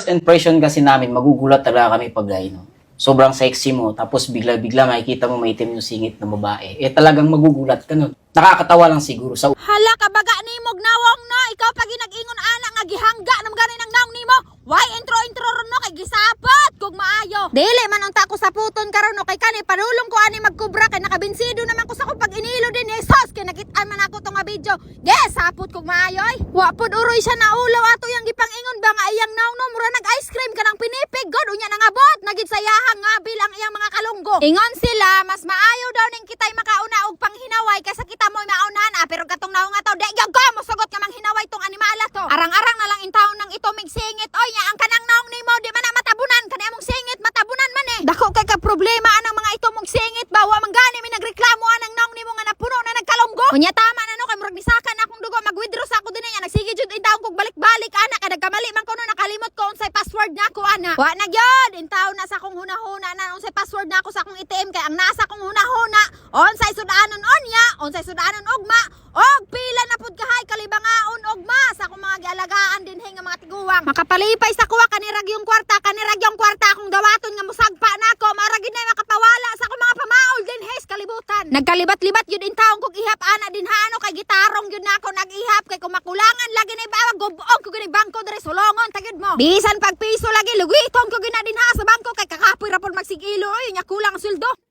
first impression kasi namin, magugulat talaga kami pag sobrang sexy mo, tapos bigla-bigla makikita mo maitim yung singit ng babae. Talagang magugulat ka nun. Nakakatawa lang siguro sa Hala ka baga ni mo gnawong no, ikaw pag ginag-ingon ana nga gihangga nam gani nang naong nimo. Why intro ron no kay gisapot kog maayo. Dili man unta ko sa puton karon no kay kani panulong ko ani magkubra kay nakabinsido naman ko sa ko pag inilo din ni sos kay nakit-an man ako tong nga video. Yes, sapot kog maayo ay. Wa pod uroy siya na ulaw ato yang gipangingon ba nga iyang naong no mura nag-ice cream kanang pinipig god unya nangabot nagid sayahang nga bilang iyang mga kalunggo. Ingon sila mas maayo daw ning kitay makauna og panghinaway kaysa kita mo'y maunahan pero katong naong nga taw di gyud ko mosugot ka mang hinaway tong animala to. Arang-arang na lang intawon nang ito migsingit oy nya ang kanang naong nimo di man na matabunan kani among singit matabunan man eh. Dako kay ka problema anang mga ito mong singit ba wa man gani mi nagreklamo anang naong nimo nga napuno na nagkalunggo. Unya tama na no kay murag bisakan akong dugo mag-withdraw sa ako dinhi nagsige jud intawon kog balik-balik ana kay nagkamali man ko no nakalimot ko unsay password nako ana. Wa na gyud intawon na sa akong hunahuna na unsay password nako sa akong ATM kay ang nasa akong hunahuna unsay sudanon onya unsay sudanon ugma og pila na pud kahay kalibangaon ugma sa akong mga gialagaan dinhi nga mga tiguwang. Makapalipay sa kuwa kanirag yung kwarta akong dawaton nga musagpa nako mara gid na makapawala sa akong mga pamaol dinhi sa kalibutan. Nagkalibat-libat yun intawon kog ihap ana dinha ano kay gitarong yun nako nag-ihap kay kung makulangan lagi ni bawag gubog ko gini bangko diri sulongon tagid mo. Bisan pag piso lagi lugiton ko gina dinha sa bangko kay kakapoy ra pud magsigilo oy nya kulang ang sweldo.